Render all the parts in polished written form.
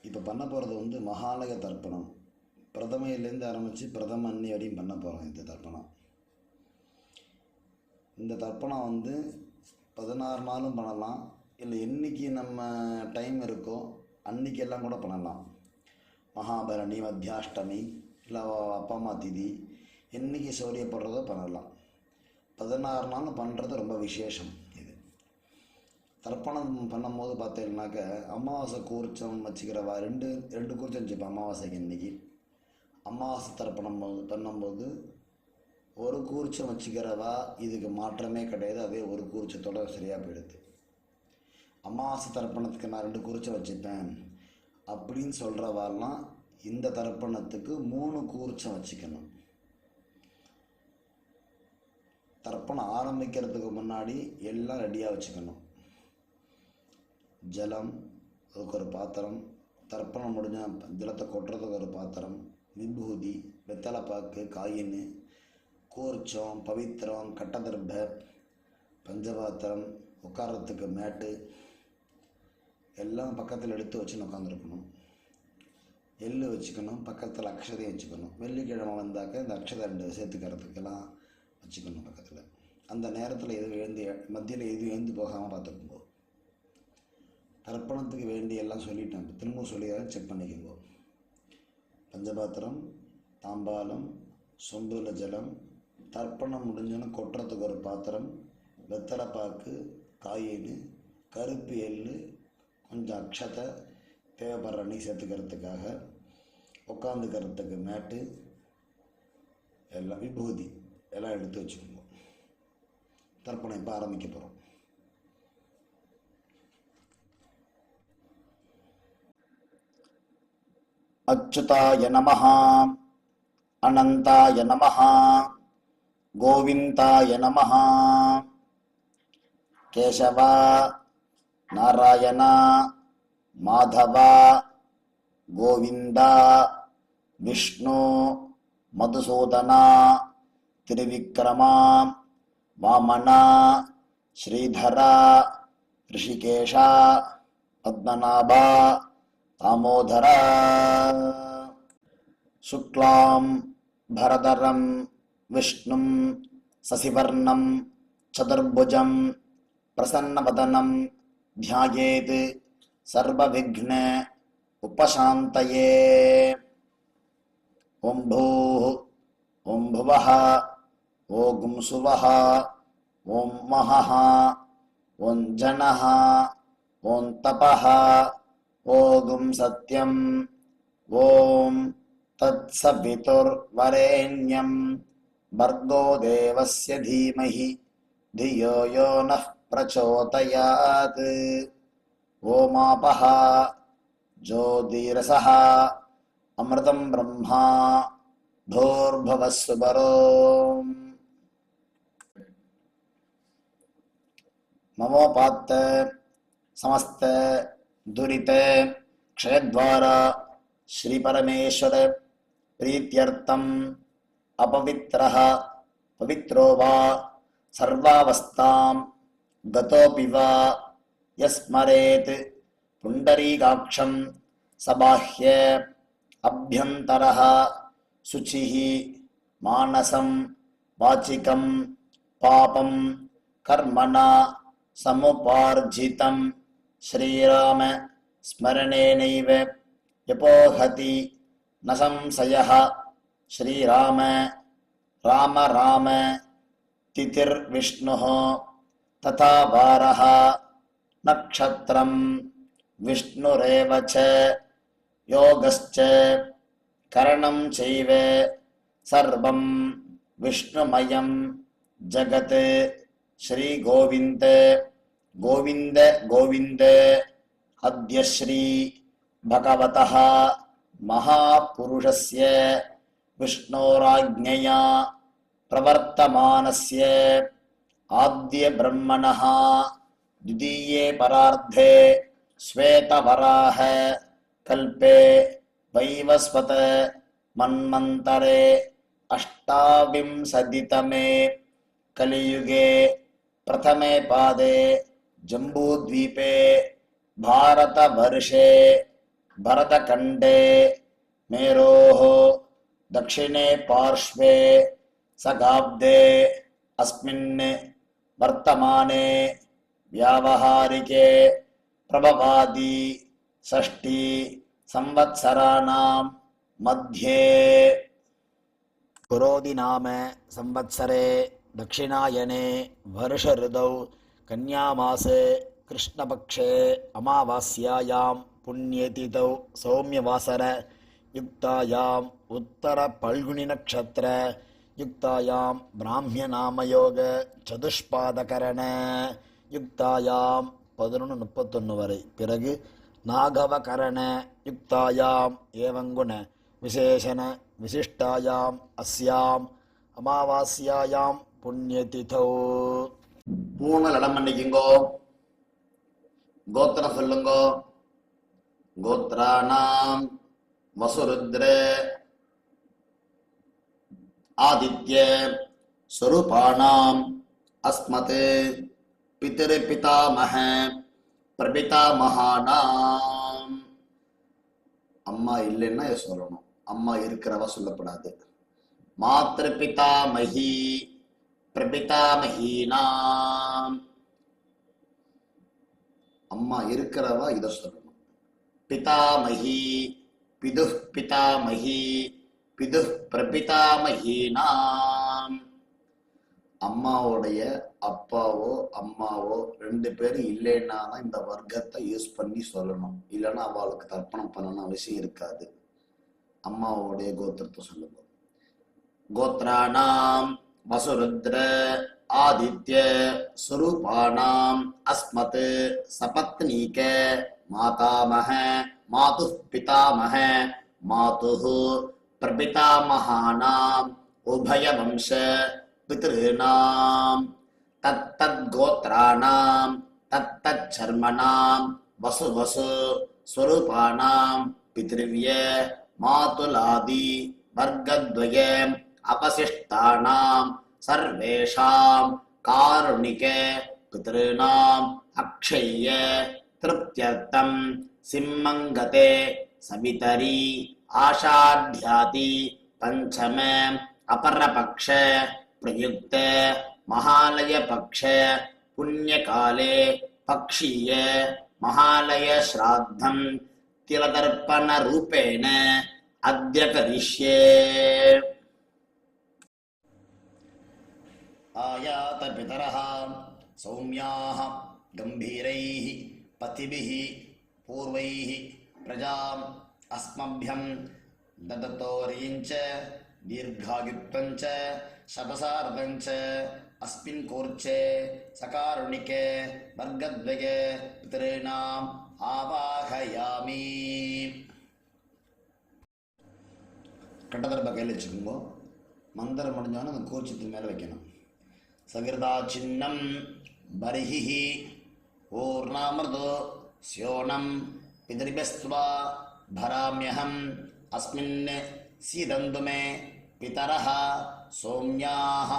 இப்போ பண்ண போகிறது வந்து மகாலய தர்ப்பணம். பிரதமையிலேருந்து ஆரம்பித்து பிரதம அன்னி வரையும் பண்ண போகிறோம். இந்த தர்ப்பணம் வந்து 16 நாளும் பண்ணலாம், இல்லை என்றைக்கு நம்ம டைம் இருக்கோ அன்றைக்கெல்லாம் கூட பண்ணலாம். மகாபரணி, மத்தியாஷ்டமி, இல்லை அப்பா அம்மா திதி, என்றைக்கு சௌரியப்படுறதோ பண்ணலாம். 16 நாள் பண்ணுறது ரொம்ப விசேஷம். இது தர்ப்பணம் பண்ணும்போது பார்த்தீங்கன்னாக்க அமாவாசை கூர்ச்சம் வச்சுக்கிறவா ரெண்டு கூர்ச்சம் வச்சுப்பேன். அமாவாசைக்கு இன்றைக்கி அமாவாசை தர்ப்பணம் பண்ணும்போது ஒரு கூர்ச்சம் வச்சுக்கிறவா இதுக்கு மாற்றமே கிடையாது. அதே ஒரு கூர்ச்சத்தோட சரியாக போயிடுது. அமாவாசை தர்ப்பணத்துக்கு நான் 2 கூர்ச்சம் வச்சுப்பேன் அப்படின்னு சொல்கிறவாலாம் இந்த தர்ப்பணத்துக்கு 3 கூர்ச்சம் வச்சுக்கணும். தர்ப்பணம் ஆரம்பிக்கிறதுக்கு முன்னாடி எல்லாம் ரெடியாக வச்சுக்கணும். ஜலம், அதுக்கு ஒரு பாத்திரம், தர்ப்பணம் முடிஞ்ச ஜலத்தை கொட்டுறதுக்கு ஒரு பாத்திரம், விபூதி, வெத்தலைப்பாக்கு, காயின், கூர்ச்சம், பவித்திரம், கட்டதர்ப, பஞ்சபாத்திரம், உட்காரத்துக்கு மேட்டு எல்லாம் பக்கத்தில் எடுத்து வச்சுன்னு உட்காந்துருக்கணும். எள்ளு வச்சுக்கணும், பக்கத்தில் அக்ஷதையும் வச்சுக்கணும். வெள்ளிக்கிழமை வந்தாக்க இந்த அக்ஷதை 2 சேர்த்துக்கிறதுக்கெல்லாம் வச்சுக்கணும் பக்கத்தில். அந்த நேரத்தில் மத்தியில் எதுவும் எழுந்து போகாமல் பார்த்துக்கும்போ. தர்ப்பணத்துக்கு வேண்டியெல்லாம் சொல்லிட்டேன். திரும்ப சொல்லியாலும் செக் பண்ணிக்கோங்க. பஞ்சபாத்திரம், தாம்பாலம், சொம்புல ஜலம், தர்ப்பணம் முடிஞ்சோன்னு கொட்டுறதுக்கு ஒரு பாத்திரம், வெத்தலைப்பாக்கு, காயின், கருப்பு எள்ளு, கொஞ்சம் அக்ஷதை, தேவைப்படுற அன்னி சேர்த்துக்கிறதுக்காக, உட்காந்துக்கிறதுக்கு மேட்டு, எல்லாம் விபூதி எல்லாம் எடுத்து வச்சுக்கோங்க. தர்ப்பணம் இப்போ ஆரம்பிக்க போகிறோம். அச்சுதாய நமஹ, அனந்தாய நமஹ, கோவிந்தாய நமஹ. கேசவ, நாராயண, மாதவ, கோவிந்த, விஷ்ணு, மதுசூதன, திரிவிக்ரம, வாமன, ஸ்ரீதர, ரிஷிகேஷ, பத்மநாப, தாமோதர. சுக்லாம் பரதரம் விஷ்ணும் சசிவர்ணம் சதுர்புஜம் பிரசன்னவதனம் த்யாயேத் சர்வவிக்ன உபசாந்தயே. ஓம் பூः ஓம் புவः ஓம் சுவः ஓம் மஹः ஓம் ஜனः ஓம் தபः ஓம் சத்யம் ஓம் தத்சவிதுர்வரேண்யம் भर्गो देवस्य धीमहि धियो यो नः प्रचोदयात्. ओमापः ज्योतिरसः अमृतं ब्रह्मा भूर्भुवः सुवरो. ममोपात्त समस्त दुरित क्षयद्वारा श्री परमेश्वर प्रीत्यर्थम अपवित्रः पवित्रो वा सर्वावस्थां गतोऽपि वा यस्मरेत् पुण्डरीकाक्षं सबाह्य अभ्यन्तरः शुचिः मानसं वाचिकं पापं कर्मणा समुपार्जितं श्रीराम स्मरणेनैव यपोहति न संशयः. श्रीराम राम राम तिथिर्विष्णुः तथा वारः नक्षत्रं विष्णुरेव च योगश्च करणं चैव सर्वं विष्णुमयं जगत्. श्री गोविन्द गोविन्द गोविन्द. अद्य श्री भगवतः महापुरुषस्य विष्णोराज्ञया प्रवर्तमानस्य आद्य ब्रह्मणः द्वितीये परार्धे श्वेतवराह कल्पे वैवस्वत मन्वन्तरे अष्टाविंशतितमे कलियुगे प्रथमे पादे जम्बूद्वीपे भारतवर्षे भरतखण्डे मेरोः दक्षिणे पार्श्वे सगाब्दे अस्मिन् वर्तमाने व्यावहारिके प्रभवादि षष्ठी संवत्सराणां मध्ये पुरोधि नाम संवत्सरे दक्षिणायने वर्ष ऋतौ कन्यामासे कृष्णपक्षे अमावास्यायां पुण्यतिथौ सौम्यवासर युक्तायाम् उत्तर पल्गुनी नक्षत्र युक्तायां ब्राह्म्यनामयोग चतुष्पादकरण युक्तायां 11:31 வரை பிறகு नागवकरण युक्तायाम एवं गुण विशेषण विशिष्टायाम अस्याम अमावास्यायाम पुण्यतिथौ மூணு இடம் பண்ணிக்குங்கோ. கோத்திரம் சொல்லுங்கோ. கோத்ராணாம் வசுருத்ர ஆதித்ய ஸ்வரூபாணாம் அஸ்மத் பிதृपितामह பிரபிதாமகானாம். அம்மா இல்லைன்னா சொல்லணும், அம்மா இருக்கிறவா சொல்லப்படாது. மாத்ருபிதாமஹி பிரபிதாமஹீனாம். அம்மா இருக்கிறவா இத சொல்லணும். பிதாமஹி பிதுஹ் பிதாமஹி பிதுஹ் பிரபிதாமஹீனாம். அம்மாவுடைய அப்பாவோ அம்மாவோ ரெண்டு பேரும் இல்லைன்னா தான் இந்த வர்க்கத்தை யூஸ் பண்ணி சொல்லணும். இல்லைன்னா அவளுக்கு தர்ப்பணம் பண்ணணும் அவசியம் இருக்காது. அம்மாவுடைய கோத்திரத்தை சொல்லுங்க. கோத்ராணாம் வசுருத்ர ஆதித்ய ஸ்வரூபாணாம் அஸ்மத் சபத்னீக மாதாமஹ மாதுः பிதாமஹ மாதுः பிரபிதாமஹானாம் உபயவம்ச பித்ருணாம் தத்தத் கோத்ராணாம் தத்தத் சர்மணாம் வசு வசு ஸ்வரூபாணாம் பித்ருவ்ய மாதுலாதி வர்க்கத்வய அபசிஷ்டானாம் சர்வேஷாம் காருணிக பித்ருணாம் அக்ஷய்ய திருப்த்யர்த்தம் சிம்மங்கதே சவிதரி ஆஷாத்யாதி பஞ்சம अपरपक्ष प्रयुक्त महालय पक्ष पुण्यकाले पक्षीय महालय श्राद्धं तिलतर्पण रूपेण अद्य करिष्ये. आयात पितरः सौम्याः गंभीरैः पतिभिः पूर्वैः प्रजाम् अस्मभ्यं ददतोर्यञ्च दीर्घायुत्वञ्च शतसार्धञ्च अस्मिन् कोर्चे सकारुणिके वर्गद्वये पितॄणाम् आवाहयामि. கட்டதர்ப கையில் வச்சுக்கோங்க. மந்திரம் முடிஞ்சாலும் அந்த கோச்சத்துக்கு மேலே வைக்கணும். சகிருதா சின்னம் பரிஹி ஓர்ணாமிருதோ ஸ்யோனம் பிதரிபஸ்வா பராம்யஹம் அஸ்மின் सीदन्तु मे पितरः सौम्याः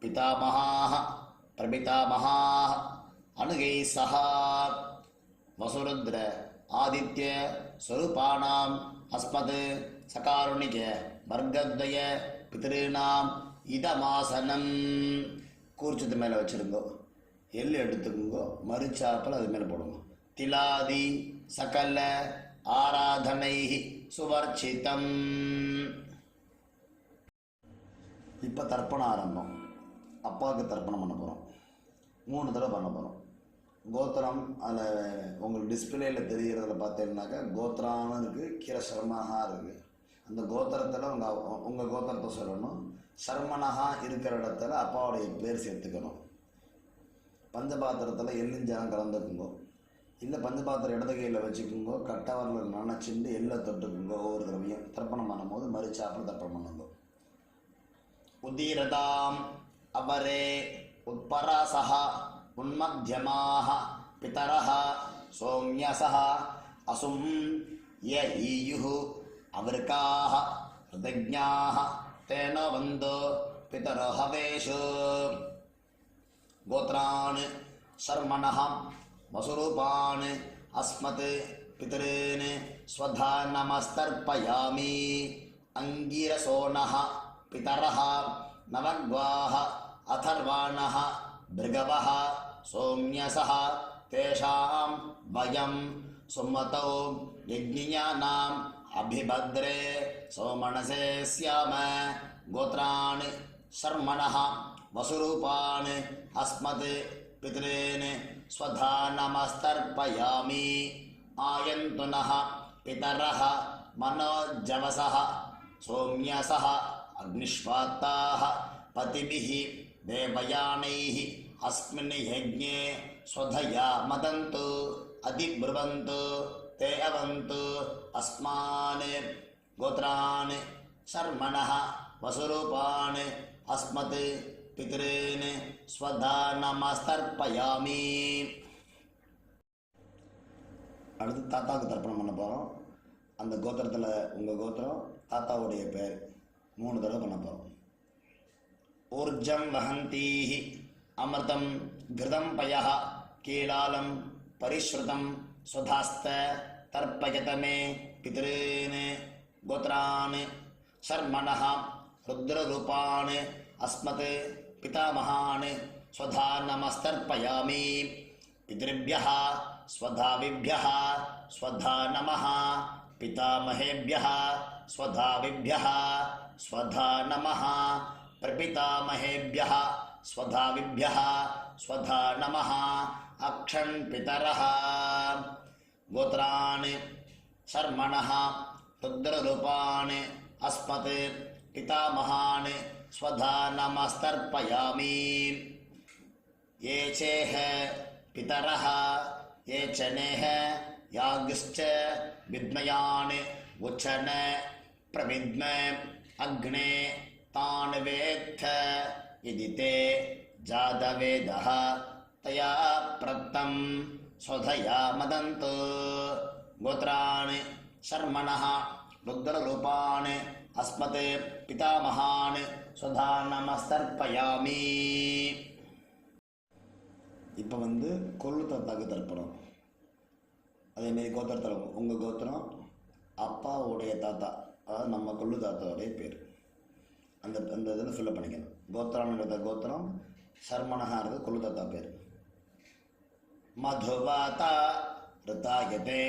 पितामहाः प्रपितामहाः अनुगैः सह वसुरुद्र आदित्य स्वरूपाणाम् अस्मत् सकारुणिक वर्गद्वय पितॄणाम् இதமாசனம். கூர்ச்சத்து மேலே வச்சுருங்கோ. எள்ளு எடுத்துக்குங்கோ. மறுச்சாப்பில் அது மேலே போடுங்க. திலாதி சகல ஆராதனை சுவர்ச்சிதம். இப்போ தர்ப்பணம் ஆரம்பம். அப்பாவுக்கு தர்ப்பணம் பண்ண போகிறோம். 3 தடவை பண்ண போகிறோம். கோத்திரம் அதில் உங்களுக்கு டிஸ்பிளேயில் தெரிகிறதுல பார்த்தீங்கன்னாக்கா கோத்திரான்னு இருக்குது, கீழே சர்மனஹா இருக்குது. அந்த கோத்திரத்தில் உங்கள் கோத்திரத்தை சொல்லணும். சர்மனஹா இருக்கிற இடத்துல அப்பாவுடைய பேர் சேர்த்துக்கணும். பஞ்சபாத்திரத்தில் எள்ளிஞ்சாலும் கலந்துக்குங்கோ. இல்லை பஞ்சபாத்திரம் இடது கையில் வச்சுக்குங்கோ. கட்டவரில் நினச்சிட்டு எள்ளை தொட்டுக்குங்கோ. ஒவ்வொரு தடவையும் தர்ப்பணம் பண்ணும்போது மறுச்சாப்பில் தர்ப்பணம் பண்ணுங்கோ. உதீரதாம் அபரே உட்பராசஹ உன்மத்தியமாஹ பிதரஹ சௌம்யசஹ அசும் ய ஈயுஹு அவர்காஹ ஹிருதஜ்ஞாஹ தேன வந்தோ பிதரோ ஹவேஷு. கோத்ரான் சர்மணஹ வசுரூபான் அஸ்மத் पितॄन् स्वधा नमस्तर्पयामि अंगिरसोनः पितरः नवग्वाः अथर्वाणः भृगवः सोम्यसः तेषां वयं सुमतौ यज्ञियानाम् अभिभद्रे सोमनसे स्याम गोत्रान् शर्मणः वसुरूपान् अस्मत् पितॄन् स्वधा नमस्तर्पयामि आयन्तु नः पितरः मनोजवसः सौम्यसः अग्निष्पाताः पतिभिः देवयानैः अस्मिन् यज्ञे स्वधया मदन्तु अधिब्रुवन्तु ते अवन्तु अस्मान् गोत्रान् शर्मणः वसुरूपान् अस्मत् पितॄन् स्वधा नमस्तर्पयामि. அடுத்து தாத்தாவுக்கு தர்ப்பணம் பண்ண போகிறோம். அந்த கோத்திரத்தில் உங்கள் கோத்திரம் தாத்தாவுடைய பேர் 3 தடவை பண்ண போகிறோம். ஊர்ஜம் வஹந்தீஹி அமிர்தம் கிருதம் பயः கீலாலம் பரிஸ்ருதம் சுதாஸ்த தர்ப்பயதமே பிதॄன் கோத்ரான் சர்மணः ருத்ரரூபான் அஸ்மத் பிதாமகான் ஸ்வதா நமஸ்தர்ப்பயாமி. पितृभ्यः स्वधाविभ्यः स्वधा नमः पितामहेभ्यः स्वधाविभ्यः स्वधा नमः प्रपितामहेभ्यः स्वधाविभ्यः स्वधा नमः अक्षन् पितरः गोत्रान् शर्मणः रुद्ररूपान् अस्मत् पितामहान् स्वधा नमस्तर्पयामि. ये चेह पितरः ये चनेः यागश्च विद्मयान् उचन प्रविद्म अग्ने तान् वेत्थ यदि ते जातवेदः तया प्रत्तं स्वधया मदन्तु. गोत्रान् शर्मणः रुद्ररूपान् अस्मत् पितामहान् स्वधा नमस्तर्पयामि. இப்போ கொள்ளு தாத்தாக்கு தர்ப்பணம். அதேமாரி கோத்திரத்தில் உங்கள் கோத்திரம் அப்பாவுடைய தாத்தா, அதாவது நம்ம கொள்ளு தாத்தாவுடைய பேர் அந்த இதில் ஃபில்லப் பண்ணிக்கணும். கோத்திரான்றது கோத்திரம், சர்மணகான்றது கொள்ளு தாத்தா பேர். மதுவாதா ரிதாயதே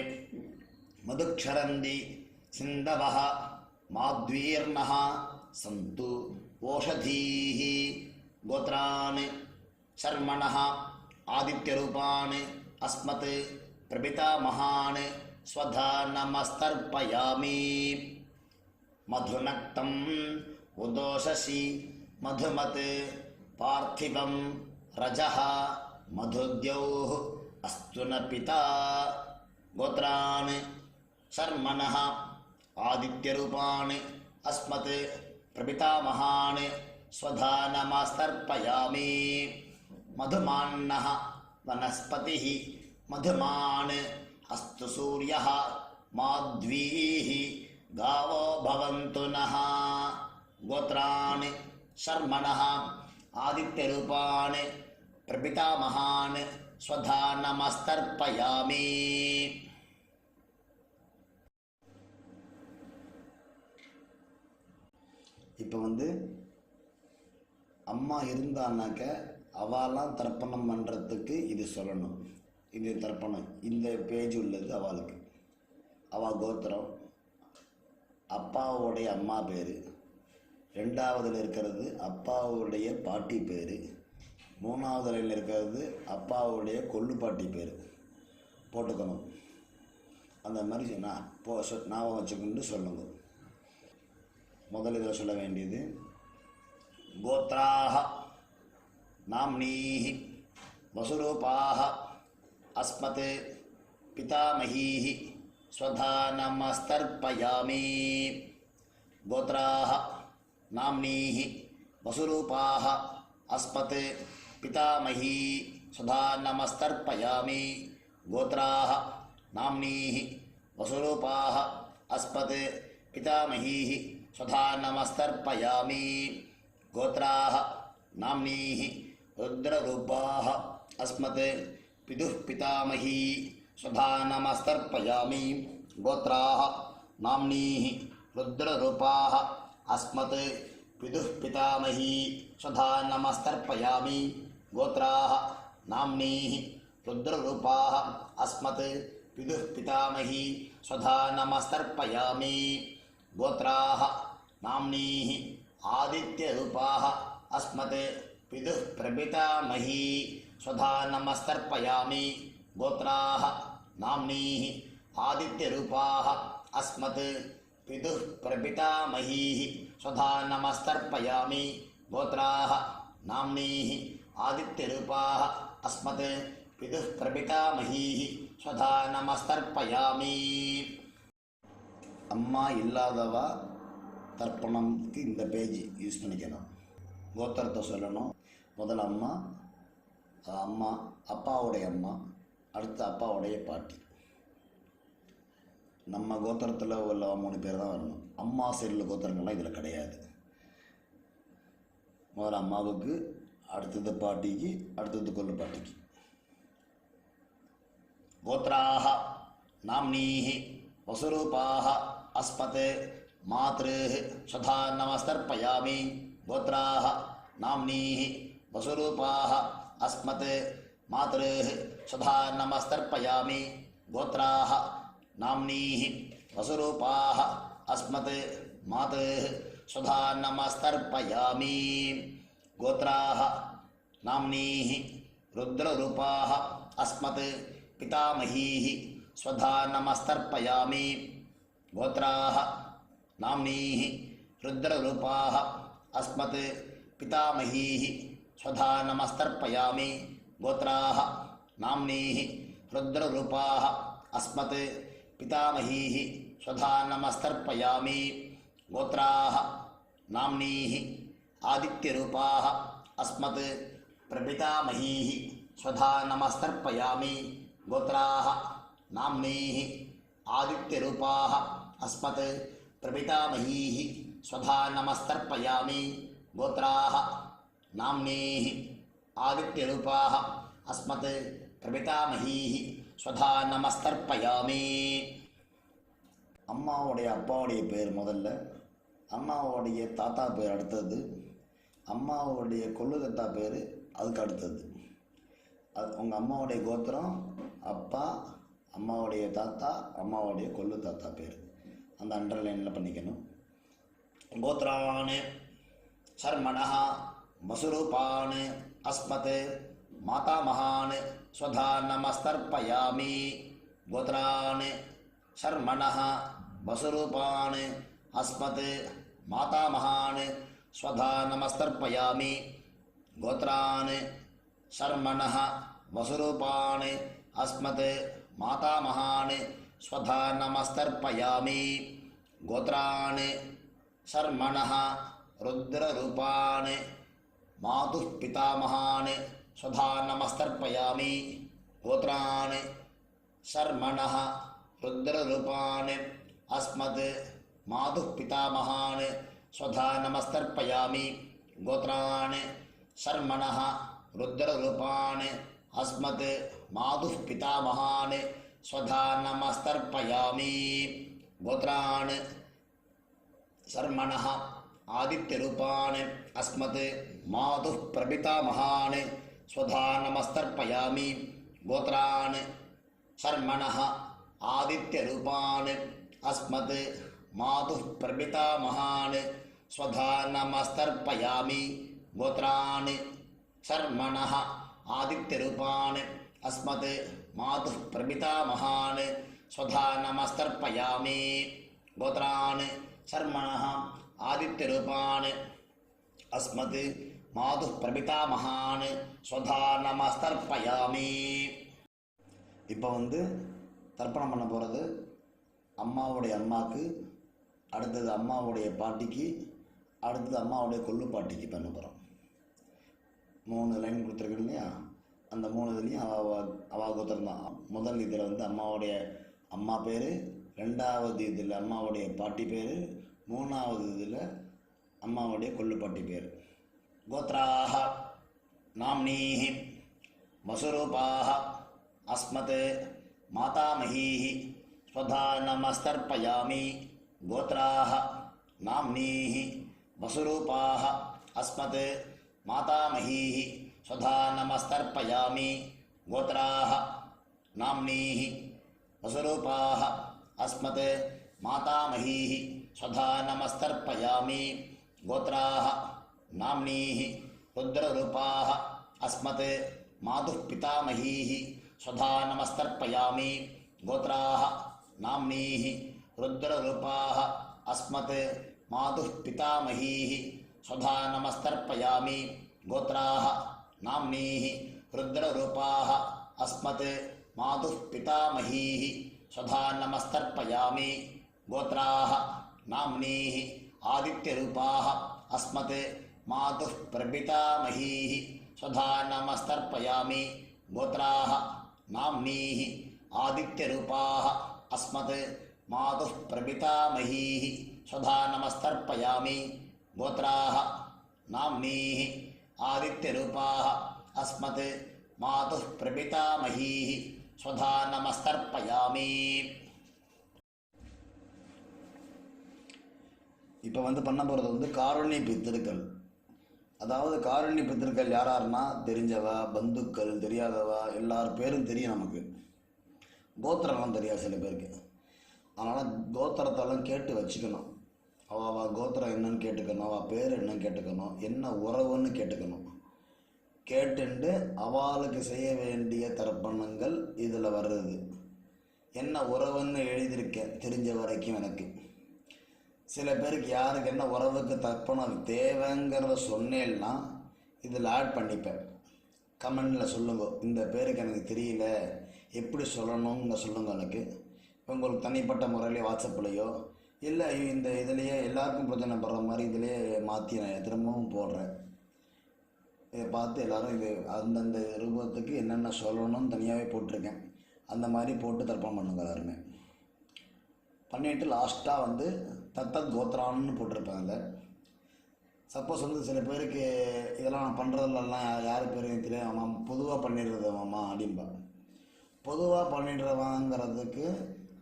மதுக்ஷரந்தி சிந்தவः மாத்வீர்ணः சந்து ஓஷதீஹி. கோத்ரான் शर्मणः आदित्यरूपान् अस्मत् प्रपितामहान् स्वधा नमस्तर्पयामि. मधुनक्तं उदोषसि मधुमत् पार्थिवं रजः मधुद्यौः अस्तु न पिता. गोत्रान् शर्मणः आदित्यरूपान् अस्मत् प्रपितामहान् स्वधा नमस्तर्पयामि. मधुमान्नः वनस्पतिः मधुमान् अस्तु सूर्यः माध्वीः गावो भवन्तु नः. गोत्रान् शर्मणः आदित्यरूपान् प्रपितामहान् स्वधा नमस्तर्पयामि. இப்போ அம்மா இருந்தான்னாக்க அவெல்லாம் தர்ப்பணம் பண்ணுறதுக்கு இது சொல்லணும். இது தர்ப்பணம், இந்த பேஜ் உள்ளது அவளுக்கு. அவள் கோத்திரம், அப்பாவுடைய அம்மா பேர், 2வதுல இருக்கிறது அப்பாவுடைய பாட்டி பேர், 3வதுல இருக்கிறது அப்பாவுடைய கொள்ளு பாட்டி பேர் போட்டுக்கணும். அந்த மாதிரி சொன்னால் ஞாபகம் வச்சுக்கொண்டு சொல்லுங்க. முதல் இதில் சொல்ல வேண்டியது गोत्राः नाम्नीः वसुरूपाः अस्मत् पितामहीः स्वधा नमस्तर्पयामि. गोत्राः नाम्नीः वसुरूपाः अस्मत् पितामही स्वधा नमस्तर्पयामि. गोत्राः नाम्नीः वसुरूपाः अस्मत् पितामहीः स्वधा नमस्तर्पयामि. गोत्राः नाम्नीः रुद्ररूपाः अस्मत् पितुः पितामही स्वधा नमस्तर्पयामि गोत्राः नाम्नीः रुद्ररूपाः अस्मत् पितुः पितामही स्वधा नमस्तर्पयामि गोत्राः नाम्नीः रुद्ररूपाः अस्मत् पितुः पितामही स्वधा नमस्तर्पयामि गोत्राः नाम्नीः आदित्यरूपाः अस्मत् पितुः प्रपितामही स्वधा नमस्तर्पयामि गोत्राः नाम्नीः आदित्यरूपाः अस्मत् पितुः प्रपितामही स्वधा नमस्तर्पयामि गोत्राः नाम्नीः आदित्यरूपाः अस्मत् पितुः प्रपितामही स्वधा नमस्तर्पयामि அம்மா இல்லாதவா தர்ப்பணம்க்கு இந்த பேஜ் யூஸ் பண்ணிக்கணும். கோத்திரத்தை சொல்லணும். முதல்ல அம்மா, அம்மா அப்பாவுடைய அம்மா, அடுத்து அப்பாவுடைய பாட்டி. நம்ம கோத்திரத்தில் உள்ள 3 பேர் தான் வரணும். அம்மா சைடில் கோத்திரங்கள்லாம் இதில் கிடையாது. முதல்ல அம்மாவுக்கு, அடுத்தது பாட்டிக்கு, அடுத்தது கொள்ளு பாட்டிக்கு. கோத்ராஹ நாம்னீஹ வசுரூபாஹ अस्मत् मातृः स्वधा नमस्तर्पयामि गोत्राः नाम्नीः वसुरूपाः अस्मत् मातृः स्वधा नमस्तर्पयामि गोत्राः नाम्नीः वसुरूपाः अस्मत् मातृः स्वधा नमस्तर्पयामि गोत्राः नाम्नीः रुद्ररूपाः अस्मत् पितामहीः स्वधा नमस्तर्पयामि गोत्राः नाम्नीः रुद्ररूपाः अस्मत् पितामहीः स्वधा नमस्तर्पयामि गोत्राः नाम्नीः रुद्ररूपाः अस्मत् पितामहीः स्वधा नमस्तर्पयामि गोत्राः नाम्नीः आदित्यरूपाः अस्मत् प्रपितामहीः स्वधा नमस्तर्पयामि गोत्राः नाम्नीः आदित्यरूपाः अस्मत् प्रपितामहीः स्वधा नमस्तर्पयामि गोत्राः नाम्नीः आदित्यरूपाः अस्मत् प्रपितामहीः स्वधा नमस्तर्पयामि அம்மாவுடைய அப்பாவுடைய பேர் முதல்ல, அம்மாவுடைய தாத்தா பேர் அடுத்தது, அம்மாவுடைய கொள்ளு தாத்தா பேர் அதுக்கு அடுத்தது. அது உங்கள் அம்மாவுடைய கோத்திரம், அப்பா, அம்மாவுடைய தாத்தா, அம்மாவுடைய கொள்ளு தாத்தா பேர் அந்த அண்டர்லைனில் பண்ணிக்கணும். கோத்ரான் சர்மணः வசுரூபான் அஸ்மத் மாதாமகான் ஸ்வதா நமஸ்தர்ப்பயாமி கோத்ரான் சர்மணः வசுரூபான் அஸ்மத் மாதாமகான் ஸ்வதா நமஸ்தர்ப்பயாமி கோத்ரான் சர்மணः வசுரூபான் அஸ்மத் मातामहान् स्वधा नमस्तर्पयामि गोत्रान् शर्मणः रुद्ररूपान् मातुः पितामहान् स्वधा नमस्तर्पयामि गोत्रान् शर्मणः रुद्ररूपान् अस्मत् मातुः पितामहान् स्वधा नमस्तर्पयामि गोत्रान् शर्मणः रुद्ररूपान् अस्मत् मातुः पितामहान् स्वधा नमस्तर्पयामि गोत्रान् शर्मणः आदित्यरूपान् अस्मत् मातुः प्रपितामहान् स्वधा नमस्तर्पयामि गोत्रान् शर्मणः आदित्यरूपान् अस्मत् मातुः प्रपितामहान् स्वधा नमस्तर्पयामि गोत्रान् शर्मणः आदित्यरूपान् अस्मत् मातुः प्रपितामहान् स्वधा नमस्तर्पयामि गोत्रान् शर्मणः आदित्यरूपान् अस्मत् मातुः प्रपितामहान् स्वधा नमस्तर्पयामि. இப்போ தர்ப்பணம் பண்ண போகிறது அம்மாவுடைய அம்மாவுக்கு, அடுத்தது அம்மாவுடைய பாட்டிக்கு, அடுத்தது அம்மாவுடைய கொள்ளு பாட்டிக்கு பண்ண போகிறோம். 3 லைன் கொடுத்துருக்கேன் இல்லையா, அந்த 3 இதுலேயும் அவா கோத்திரம் தான். முதல் இதில் அம்மாவுடைய அம்மா பேர், 2வது இதில் அம்மாவுடைய பாட்டி பேர், 3வது இதில் அம்மாவுடைய கொள்ளு பாட்டி பேர். கோத்ராஹ நாம்னீஹ வசுரூபாஹ அஸ்மத் मातामहीः स्वधा नमस्तर्पयामि गोत्राः नाम्नीः वसुरूपाः अस्मत् मातामहीः स्वधा नमस्तर्पयामि गोत्राः नाम्नीः वसुरूपाः अस्मत् मातामहीः स्वधा नमस्तर्पयामि गोत्राः नाम्नीः रुद्ररूपाः अस्मत् मातुः पितामहीः स्वधा नमस्तर्पयामि गोत्राः नाम्नीः रुद्ररूपाः अस्मत् मातुः पितामहीः स्वधा नमस्तर्पयामि गोत्राः नाम्नीः रुद्ररूपाः अस्मत् मातुः पितामहीः स्वधा नमस्तर्पयामि गोत्राः नाम्नीः आदित्यरूपाः अस्मत् मातुः प्रपितामहीः स्वधा नमस्तर्पयामि गोत्राः नाम्नीः आदित्यरूपाः अस्मत् मातुः प्रपितामहीः स्वधा नमस्तर्पयामि गोत्राः नाम्नीः आदित्यरूपाः अस्मत् मातुः प्रपितामहीः स्वधा नमस्तर्पयामि. இப்போ பண்ண போகிறது காருண்ய பித்திருக்கள். அதாவது காருண்ய பித்திருக்கள் யாராருன்னா தெரிஞ்சவா, பந்துக்கள், தெரியாதவா, எல்லார் பேரும் தெரியும் நமக்கு. கோத்திரம்லாம் தெரியாது சில பேருக்கு. அதனால் கோத்திரத்தெல்லாம் கேட்டு வச்சுக்கணும். அவள் கோத்திரம் என்னன்னு கேட்டுக்கணும், அவள் பேர் என்னன்னு கேட்டுக்கணும், என்ன உறவுன்னு கேட்டுக்கணும். கேட்டுண்டு அவளுக்கு செய்ய வேண்டிய தர்ப்பணங்கள் இதில் வர்றது. என்ன உறவுன்னு எழுதியிருக்கேன் தெரிஞ்ச வரைக்கும் எனக்கு. சில பேருக்கு யாருக்கு என்ன உறவுக்கு தர்ப்பணம் தேவைங்கிறத சொன்னேன்னா இதில் ஆட் பண்ணிப்பேன். கமெண்டில் சொல்லுங்க, இந்த பேருக்கு எனக்கு தெரியல, எப்படி சொல்லணுங்க சொல்லுங்க. எனக்கு உங்களுக்கு தனிப்பட்ட முறையிலே வாட்ஸ்அப்லேயோ இல்லை இந்த இதுலேயே எல்லாருக்கும் பிரச்சனைப்படுற மாதிரி இதிலே மாற்றி நான் திரும்பவும் போடுறேன். இதை பார்த்து எல்லோரும் இது அந்தந்த ரூபத்துக்கு என்னென்ன சொல்லணும்னு தனியாகவே போட்டிருக்கேன். அந்த மாதிரி போட்டு தர்ப்பணம் பண்ணுங்க எல்லாருமே. பண்ணிவிட்டு லாஸ்ட்டாக தத்தத் கோத்ரான்னு போட்டிருப்பேன். அதில் சப்போஸ் சில பேருக்கு இதெல்லாம் நான் பண்ணுறதுலலாம் யார் பேருக்கு தெரியாம பொதுவாக பண்ணிடுறது மாமா அப்படின்பா. பொதுவாக பண்ணிடுறவாங்கிறதுக்கு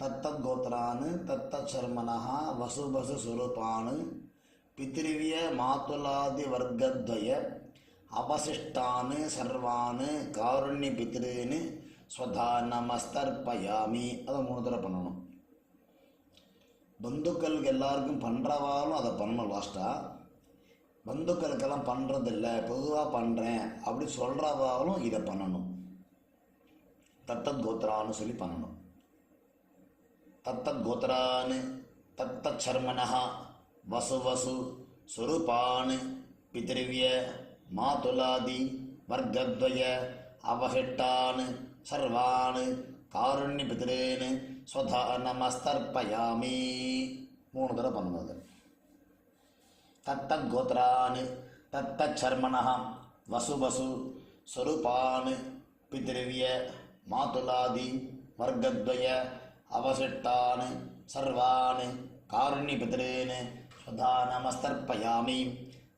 தத்தத் கோத்ரான்னு தத்தத் சர்மனஹா வசுபசு சுரூபானு பித்ருவிய மாத்துலாதி வர்க்கத்வய அவசிஷ்டானு சர்வானு காருண்ய பித்ருன்னு ஸ்வதா நமஸ்தர்ப்பயாமி. அதை 3 தடவை பண்ணணும். பந்துக்களுக்கு எல்லாருக்கும் பண்ணுறவாலும் அதை பண்ணணும். லாஸ்ட்டாக பந்துக்களுக்கெல்லாம் பண்ணுறதில்ல, பொதுவாக பண்ணுறேன் அப்படி சொல்கிறவாலும் இதை பண்ணணும். தத்தத் கோத்ரான்னு சொல்லி பண்ணணும். தத்தத் கோத்ரான்னு தத்தத் சர்மனஹா வசு சுரூபான் பித்ருவிய மாதுலாதி வர்க்கத்வய அவஹிட்டான் சர்வான் காருண்ய பித்ரேன்னு ஸ்வதா நமஸ்தர்ப்பயாமி. 3 தடவை பண்ணணும். தத்தத் கோத்ரான் தத்தத் சர்மனஹா வசு ஸ்வரூபான் பித்ருவிய மாதுலாதி வர்க்கத்வய அவசிஷ்டான் சர்வான் காருண்ய பித்ரேன்னு ஸ்வதா நமஸ்தர்ப்பயாமி.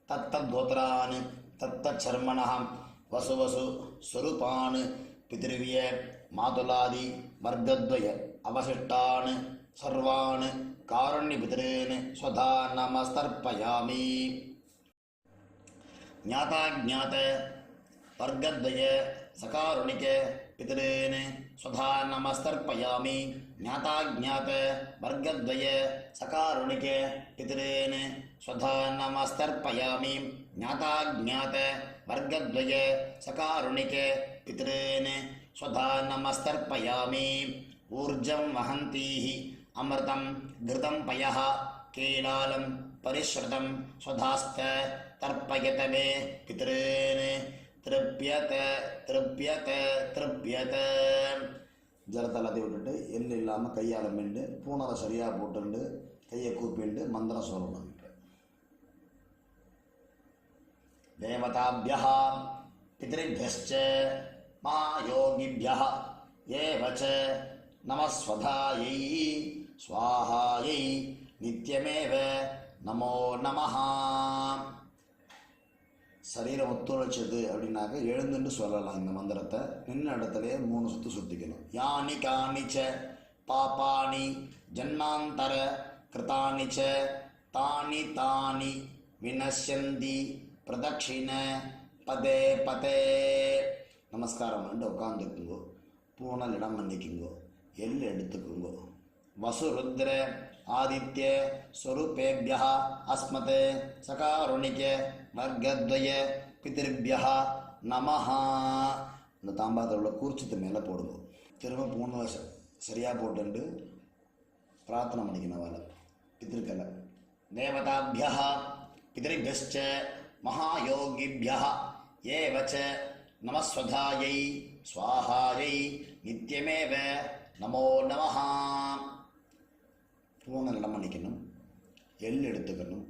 தத்தத் கோத்ரான் தத்தத் சர்மனஹா வசு ஸ்வரூபான் பித்ருவிய மாதுலாதி வர்க்கத்வய அவசிஷ்டான் சர்வான் காருண்ய பித்ரேன்னு ஸ்வதா நமஸ்தர்ப்பயாமி. ஞாதாஜ்ஞாத வர்க்கத்வய சகாருணிக பித்ரேன்னு ஸ்வதா நமஸ்தர்ப்பயாமி. ஞாதாஜ்ஞாத வர்க்கத்வய சகாருணிக பித்ரேன்னு ஸ்வதா நமஸ்தர்ப்பயாமி. ஞாதாஜ்ஞாத வர்க்கத்வய சகாருணிக பித்ரேன்னு ஸ்வதா நமஸ்தர்ப்பயாமி. ஊர்ஜம் வஹந்தீஹ அமிர்தம் கிருதம் பயஹ கேலாலம் பரிஸ்ருதம் ஸ்வதாஸ்த தர்ப்பயத மே பித்ரேன்னு திருப்யத திருப்யத திருப்யத. ஜலத்தை எல்லாத்தையும் விட்டுட்டு எள்ளு இல்லாமல் கையால் மெண்டு பூனலை சரியாக போட்டுண்டு கையை கூப்பிண்டு மந்திரம் சொல்லணும். தேவதாபியः பித்ருभ्यश्च महायोगिभ्यः एव च नमस्वधायै स्वाहायै नित्यमेव नमो नमः. சரீரம் ஒத்துழைச்சது அப்படின்னாக்க எழுந்துன்னு சொல்லலாம். இந்த மந்திரத்தை நின்ன இடத்துலையே 3 சுற்று சுற்றிக்கணும். யானி காணிச்ச பாபானி ஜன்மாந்தர கிருதானிச்ச தானி தானி வினஷ்யந்தி பிரதட்சிண பதே பதே. நமஸ்காரம் பண்ணிட்டு உட்காந்துக்குங்கோ. பூனல் இடம் பண்ணிக்குங்கோ. எள் எடுத்துக்குங்கோ. வசுருத்ர ஆதித்ய ஸ்வரூபேபிய அஸ்மத் சகாருணிக வர்க்கத்வய பிதிருபிய நமஹ. இந்த தாம்பாத்தில் உள்ள கூர்ச்சத்து மேலே போடுங்க. திரும்ப பூனை சரியாக போட்டுண்டு பிரார்த்தனை பண்ணிக்கணும். வேலை பித்திருக்கலை தேவதாபிய பிதிருபியச்ச மகாயோகிபிய ஏவச்ச நமஸ்வதாயை ஸ்வாஹாயை நித்தியமேவ நமோ நமஹ. பூனை இடம் பண்ணிக்கணும். எள் எடுத்துக்கணும்.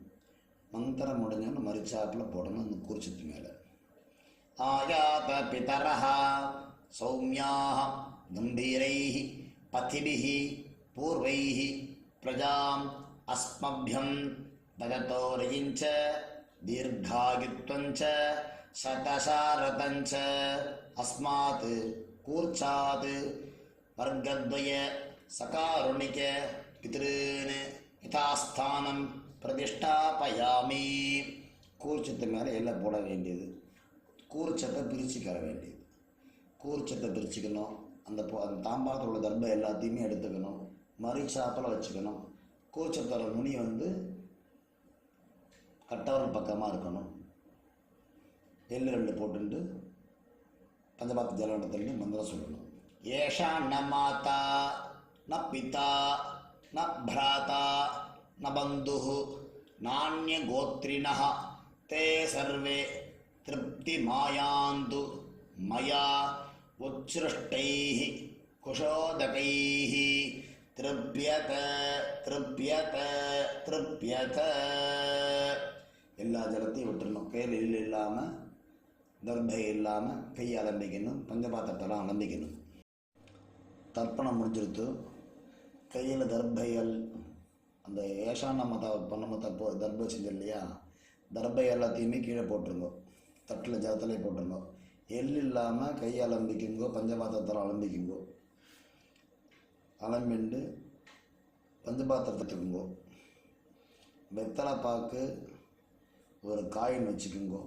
மந்திரம் முடிஞ்சோன்னு மரிச்சாப்பில் போடணும் அந்த கூர்ச்சத்து மேலே. ஆயாத பிதரஹ சௌமியாக கம்பீரைः பதிபிः பூர்வைः பிரஜாம் அஸ்மभ्यं தததோரயிஞ்ச தீர்காயுத்வஞ்ச சதசாரதஞ்ச அஸ்மாத் கூர்ச்சாத் வர்க்கத்வய சகாருணிக பித்ருன் யதாஸ்தானம் பிரதிஷ்டாபயாமி. கூர்ச்சத்து மேலே எல்லாம் போட வேண்டியது. கூர்ச்சத்தை பிரிச்சுக்கிற வேண்டியது. கூர்ச்சத்தை பிரிச்சுக்கணும். அந்த தாம்பாளத்தில் உள்ள தர்பம் எல்லாத்தையுமே எடுத்துக்கணும். மரிச்சாப்பில் வச்சுக்கணும். கூர்ச்சத்தோட நுனி கட்டவரல் பக்கமாக இருக்கணும். எள்ளு 2 போட்டுண்டு பஞ்சபாத்த ஜலம் எடுத்துட்டு மந்திரம் சொல்லணும். ஏஷா ந மாதா ந பிதா ந பிராதா ந பந்து நானிய கோத்ரிணः தே சர்வே திருப்தி மாயாந்து மயா உச்ருஷ்டைः குஷோதகைः திருப்யத திருப்யத திருப்யத. எல்லா ஜலத்தையும் விட்டுறணும். கையில் எள் இல்லாமல் தர்பை இல்லாமல் கையை அலம்பிக்கணும். பஞ்சபாத்திரத்தெல்லாம் அலம்பிக்கணும். தர்ப்பணம் முடிஞ்சிருத்து. கையில் தர்பைகள் அந்த ஏஷான மத பண்ணும்போது தப்போ தர்பை செஞ்சு இல்லையா, தர்பை எல்லாத்தையுமே கீழே போட்டுருங்கோ. தட்டில் ஜலத்திலே போட்டுருங்கோ. எள் இல்லாமல் கையை அலம்பிக்குங்கோ. பஞ்சபாத்திரத்தில் அலம்பிக்குங்கோ. அலம்பிண்டு பஞ்சபாத்திரத்துக்குங்கோ. வெத்தலை பாக்கு ஒரு காயின் வச்சுக்குங்கோ.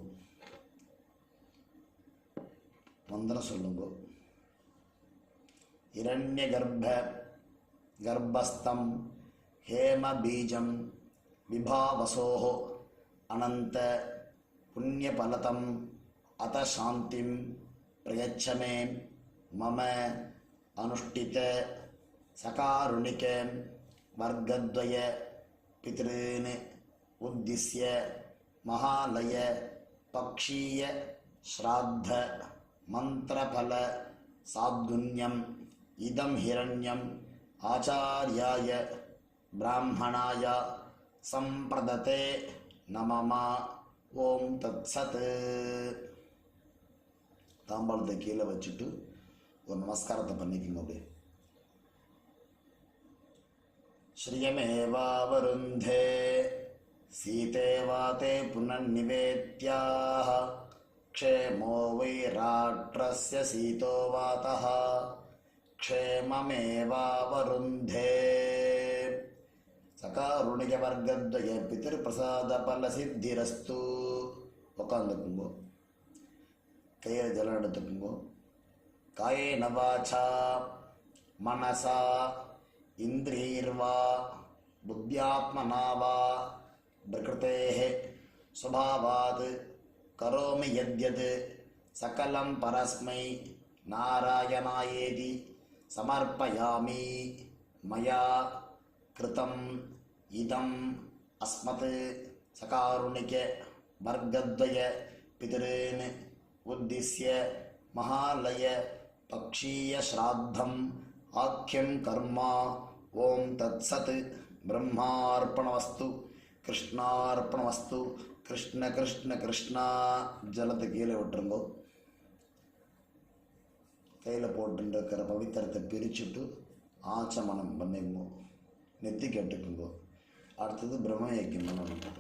மந்திரம் சொல்லுங்கோ. இரண்ய கர்ப்பஸ்தம் ஹேம பீஜம் விபாவசோஹோ அனந்த புண்ணியபலதம் அத சாந்திம் பிரயச்சமே மம அனுஷ்டித சகாருணிக வர்க்கத்வய பித்ருன் உத்திஸ்ய மகாலய பக்ஷீய ஸ்ராத்த மந்திரபல சாத்குண்யம் இதம் ஹிரண்யம் ஆச்சார்யாய பிராமணாய சம்பிரததே நமமா. ஓம் தத்சத். தாம்பாளத்தை கீழே வச்சுட்டு ஒரு நமஸ்காரத்தை பண்ணிக்கணும். அப்படியே ஸ்ரீயமேவாவருந்தே சீதேவாதே புனர்நிவேத்யாஹ க்ஷேமோ வைராட்ரஸ்ய சீதோ வாதஹ க்ஷேமமேவாவருந்தே. சகாருணிக வர்க்கத்வய பிதிர் பிரசாத பல சித்திரஸ்து. உட்காந்துக்குங்கோ. கையில் ஜலம் எடுத்துக்குங்கோ. காயேன வாசா மனசா இந்திரியர்வா புத்தியாத்மனா வா பிரகிருதேஹ ஸ்வபாவாத் கரோமி யத்யத் சகலம் பரஸ்மை நாராயணாயேதி சமர்ப்பயாமி. மயா கிருதம் இதம் அஸ்மத் சகாருணிக வர்க்கத்வய பித்ருன் உத்திஸ்ய மகாலய பக்ஷீய ஸ்ராத்தம் ஆக்கியம் கர்மா. ஓம் தத்சத். பிரம்மார்ப்பணவஸ்து கிருஷ்ணார்ப்பணவஸ்து. கிருஷ்ண கிருஷ்ண கிருஷ்ணா. ஜலத்தை கீழே விட்டுருங்கோ. கையில் போட்டுருக்கிற பவித்திரத்தை பிரிச்சுட்டு ஆச்சமனம் பண்ணிங்கோ. நெத்தி கேட்டுக்குங்கோ. அடுத்தது பிரம்ம யஜ்யம் பண்ணணும்.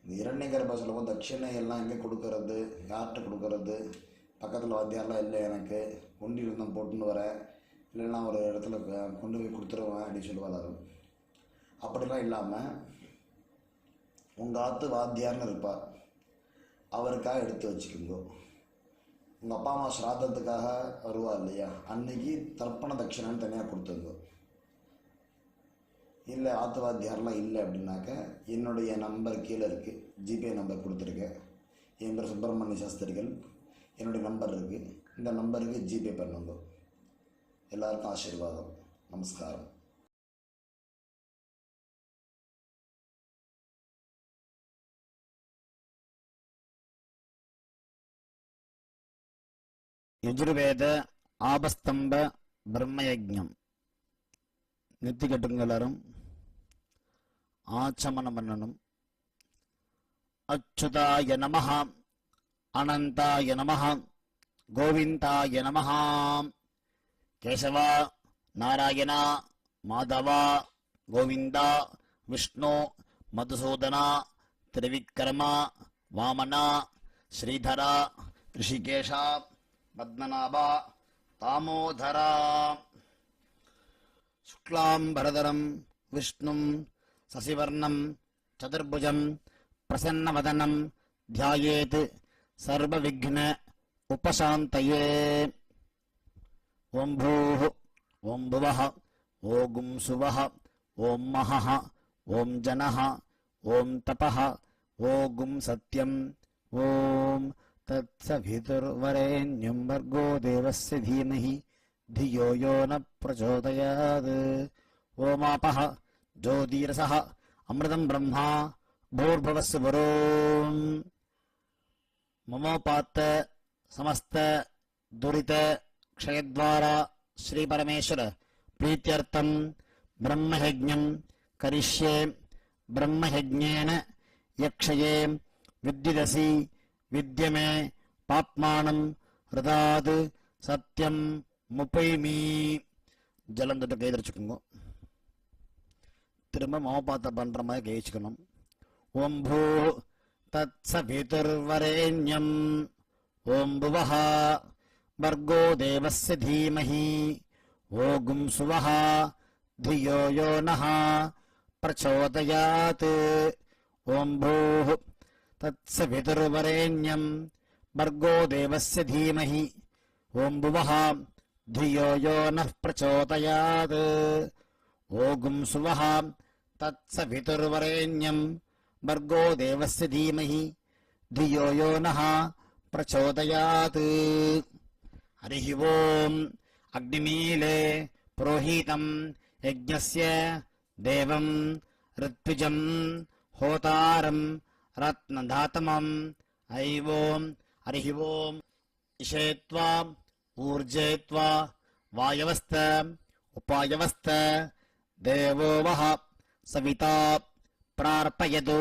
இந்த இரண்ய கர்ப்ப சொல்லும்போது தட்சிணை எல்லாம் எங்கே கொடுக்கறது, யார்கிட்ட கொடுக்கறது, பக்கத்தில் வாத்தியாரெலாம் இல்லை, எனக்கு கொண்டு இருந்தம் போட்டுன்னு வரேன், இல்லைன்னா ஒரு இடத்துல கொண்டு போய் கொடுத்துருவேன் அப்படின்னு சொல்லுவாள். அப்படிலாம் இல்லாமல் உங்கள் ஆற்று வாத்தியார்னு இருப்பார், அவருக்காக எடுத்து வச்சுக்கோங்க. உங்கள் அப்பா அம்மா ஸ்ராத்தத்துக்காக வருவா இல்லையா, அன்னைக்கு தர்ப்பண தட்சிணைன்னு தனியாக கொடுத்துருங்க. இல்லை ஆற்று வாத்தியாரெலாம் இல்லை அப்படின்னாக்க என்னுடைய நம்பர் கீழே இருக்குது, ஜிபே நம்பர் கொடுத்துருக்கேன். என் பேர் சுப்பிரமணிய சாஸ்திரிகள், என்னுடைய நம்பர் இருக்குது, இந்த நம்பருக்கு ஜிபே பண்ணுங்க. எல்லாருக்கும் ஆசீர்வாதம். நமஸ்காரம். யஜுர்வேத ஆபஸ்தம்ப பிரம்மயஜம் நிறுத்தி கட்டுங்க. எல்லாரும் ஆச்சமனம் பண்ணணும். அச்சுதாய நமஹ, அனந்தாய நமஹ, கோவிந்தாய நமஹ. கேசவா, நாராயணா, மாதவா, கோவிந்தா, விஷ்ணு, மதுசூதனா, திரிவிக்ரமா, வாமனா, ஸ்ரீதரா, ரிஷிகேஷா, பத்மநாபா, தாமோதரா. சுக்லாம்பரதரம் விஷ்ணும் சசிவர்ணம் சதுர்புஜம் பிரசன்னவதனம் த்யாயேத் சர்வவிக்ன உபசாந்தயே. ஓம் பூஹ் ஓம் புவஹ ஓம் சுவஹ ஓம் மஹஹ ஓம் ஜனஹ ஓம் தபஹ ஓம் சத்யம். ஓம் தத்சவிதுர்வரேண்யம் வர்கோ தேவஸ்ய தீமஹி धियो यो न प्रचोदयात्. ओमापः ज्योतिरसः अमृतं ब्रह्मा भूर्भुवस्सु वरोम्. ममोपात्त समस्त दुरित क्षयद्वारा श्री परमेश्वर प्रीत्यर्थं ब्रह्मयज्ञं करिष्ये. ब्रह्मयज्ञेन यक्षये विद्युदसि विद्यमे पाप्मानं हृदात् सत्यं முப்பைமீ. ஜலம் தொட்டு கை தரிச்சுக்கோங்க. திரும்ப மோபாத்த பண்ற மாதிரி கழிச்சுக்கணும். ஓம் பூ தத் சவிதுர்வரேண்யம் ஓம் புவஹ வர்கோ தேவஸ்ய தீமஹி ஓகும் சுவஹ धियो यो नः प्रचोदयात्. ஓம் பூ தத் சவிதுர்வரேண்யம் வர்கோ தேவஸ்ய தீமஹி ஓம் புவஹ धियो यो नः प्रचोदयात्. ओगुं सुवः तत्सवितुर्वरेण्यं भर्गो देवस्य धीमहि धियो यो नः प्रचोदयात्. हरिः ओम्. अग्निमीले पुरोहितं यज्ञस्य देवं ऋत्विजं होतारं रत्नधातमं ऐवोम्. हरिः ओम्. इषेत्वा ऊर्जेत्वा वायवस्त उपायवस्त देवो वः सविता प्रार्पयतु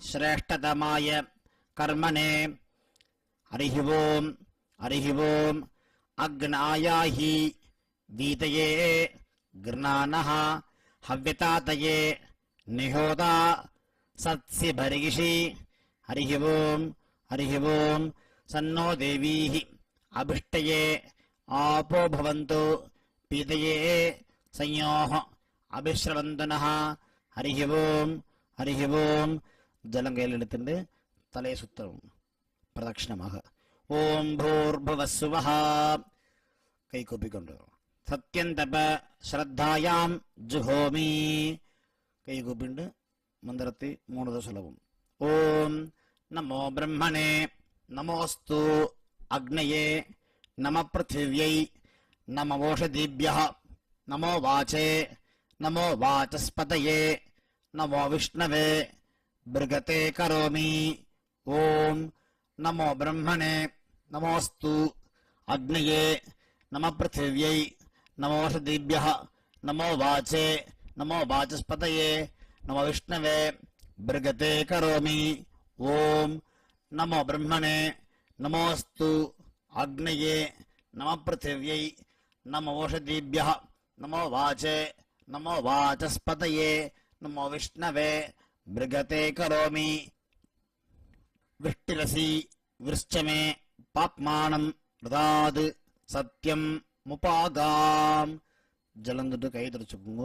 श्रेष्ठतमाय कर्मणे. हरिः ओम्. हरिः ओम्. अग्नायाहि वीतये गृणानः हव्यतातये निहोता सत्सि भर्गिषि. हरिः ओम्. हरिः ओम्. सन्नो देवीः अभिष्टये आपो भवन्तु पीतये संयोः अभिश्रवन्तु नः. हरिः ओम्. हरिः ओम्. जलं கையில் எடுத்துட்டு தலையை சுத்தம் பிரதட்சிணமாக. ஓம் பூர்புவः சுவः. கை கூப்பிக்கொண்டு சத்யந்தப ஸ்ரத்தாயாம் ஜுஹோமி. கை கூப்பிண்டு மந்திரத்தை 3 தடவை சொல்லவும். ஓம் நமோ பிரம்மணே நமோஸ்து अग्नये नमः पृथिव्यै नमो ओषधीभ्यः नमो वाचे नमो वाचस्पतये नमो विष्णवे बृहते करोमि. ओम नमो ब्रह्मणे नमोस्तु अग्नये नमः पृथिव्यै नमो ओषधीभ्यः नमो वाचे नमो वाचस्पतये नमो विष्णवे बृहते करोमि. ओम नमो ब्रह्मणे नमोस्तु अग्नये नमः पृथिव्यै नमो ओषधीभ्यः नमो वाचे नमो वाचस्पतये नमो विष्णवे बृहते करोमि. விஷ்டிரசி விருஷ்சமே பாப்மானம் ரிதாது சத்தியம் முபாகாம். ஜலம் தொட்டு கை துடைச்சுக்கோங்க.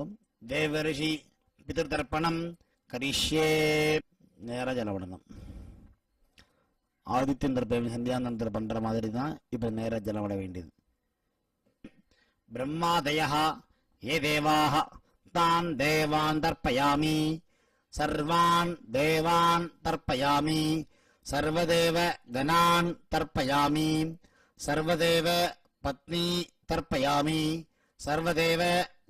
தேவரிஷி பிதர்தர்ப்பணம் கரிஷ்யே. நேராக ஜலம் விடணும். ஆதித்யன் தர்ப்பணம் சந்தியானந்தர் பண்ற மாதிரி தான் இப்ப நேராக ஜலம் விட வேண்டியது. பிரம்மாதயः ये देवाः तान् देवान् तर्पयामि सर्वान् देवान् तर्पयामि सर्वदेव गणान् तर्पयामि सर्वदेव पत्नी तर्पयामि सर्वदेव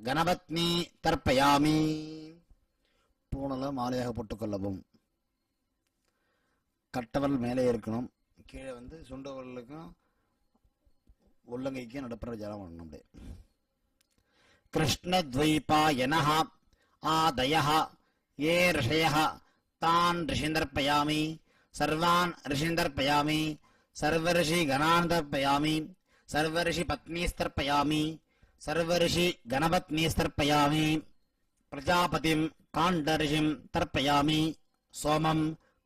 गणपत्नी तर्पयामि. பூணல மாலையாக போட்டுக்கொள்ளவும். கட்டவல் மேலே இருக்கணும். கீழே சுண்டவர்களுக்கும் உள்ளங்கைக்கும் நடுப்புற ஜலம் வரணும். அப்படியே கிருஷ்ணத்வைபாயனः ஆதயः ये ऋषयः तान् ऋषीन् तर्पयामि सर्वान् ऋषीन् तर्पयामि सर्वऋषि गणान् तर्पयामि सर्वऋषि पत्नीस्तर्पयामि सर्वऋषि गणपत्नीस्तर्पयामि प्रजापतिं काण्डऋषिं तर्पयामि सोमं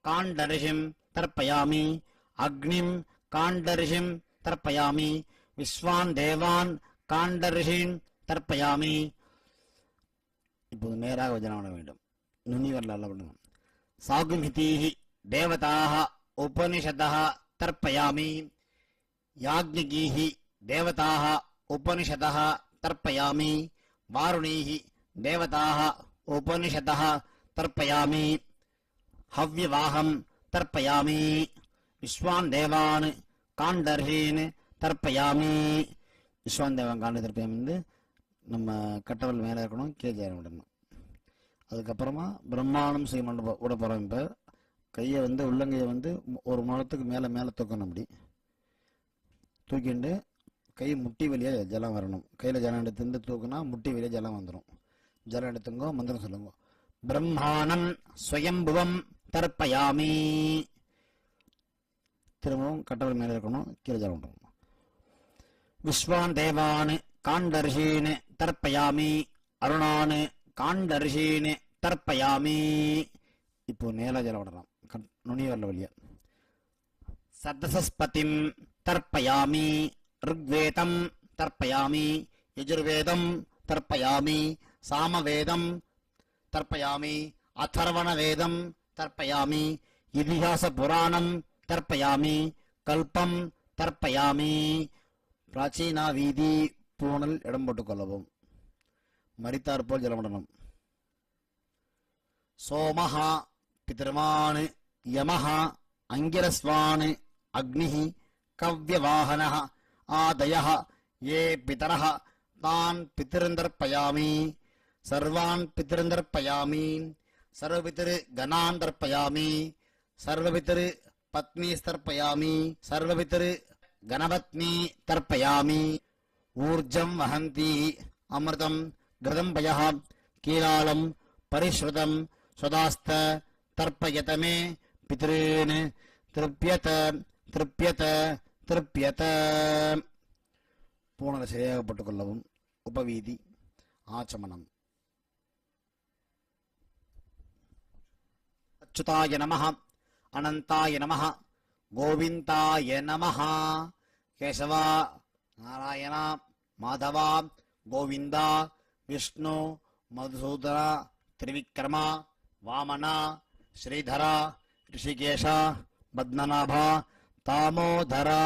काण्डऋषिं तर्पयामि अग्निं काण्डऋषिं तर्पयामि विश्वान् देवान् काण्डऋषीन् तर्पयामि. இப்போது நேராக ஜலம் விட வேண்டும். நுனி வரலாறு விடணும். சாகுமிதீஹி தேவதாः உபனிஷதः தர்ப்பயாமி யாக்ஞிகீஹி தேவதாः உபனிஷதः தர்ப்பயாமி வாருணீஹி தேவதாः உபனிஷதः தர்ப்பயாமி ஹவ்யவாஹம் தர்ப்பயாமி விஸ்வான் தேவான் காண்டர்ஹீன் தர்ப்பயாமி. விஸ்வான் தேவான் காண்ட தர்ப்பயாமி நம்ம கட்டவல் மேலே இருக்கணும். கீழே விடணும். அதுக்கப்புறமா பிரம்மாண்டம் செய்யணும் விட போகிறோம். இப்போ கையை உள்ளங்கையை ஒரு முழத்துக்கு மேலே மேலே தூக்கணும். அப்படி தூக்கிண்டு கை முட்டி வழியாக ஜலம் வரணும். கையில் ஜலம் எடுத்து தூக்குனா முட்டி வழியாக ஜலம் வந்துடும். ஜலம் எடுத்துங்கோ. மந்திரம் சொல்லுங்க. பிரம்மாணம் ஸ்வயம்புவம் தர்ப்பயாமி. திரும்பவும் கட்டவல் மேலே இருக்கணும். கீழே ஜலம் விடணும். விஸ்வான் தேவான் காண்டர்ஷீன் தர்ப்பயாமி அருணான் காண்டர்ஷீன் தர்ப்பயாமி. இப்போ நேரா ஜலம் விடலாம். நுனி வரல வழியா. சதசஸ்பதிம் தர்ப்பயாமி ருக்வேதம் தர்ப்பயாமி யஜுர்வேதம் தர்ப்பயாமி சாமவேதம் தர்ப்பயாமி அதர்வண வேதம் தர்ப்பயாமி இதிஹாச புராணம் தர்ப்பயாமி கல்பம் தர்ப்பயாமி. பிராச்சீனா வீதி பூணல் இடம் போட்டுக் கொள்ளவும். மரித்தார் போல் ஜலமிடணும். சோமஹா பிதர்மான் யமஹ அங்கிரஸ்வான் அக்னிஹி கவ்யவாஹனஹ ஆதயः ये பிதரஹ தான் பிதிருந்தர்ப்பயாமி சர்வான் பிதிருந்தர்ப்பயாமி சர்வபிதிரு கணான் தர்ப்பயாமி சர்வபிதிரு பத்னீஸ்தர்ப்பயாமி சர்வபிதிரு गणपत्नी तर्पयामि. ऊर्जं वहन्ति अमृतं घृतंपयः कीलालं परिश्रुतं स्वदास्त तर्पयत मे पितॄन् तृप्यत तृप्यत तृप्यत. பூணலை சரியாக போட்டுக்கொள்ளவும். உபவீதி ஆச்சமனம். அச்சுதாய நமः அனந்தாய நமः கோவிந்தாய நமः. கேசவா நாராயண மாதவா கோவிந்தா விஷ்ணு மதுசூதன திரிவிக்ரமா வாமனா ஸ்ரீதரா ரிஷிகேஷா பத்மநாபா தாமோதரா.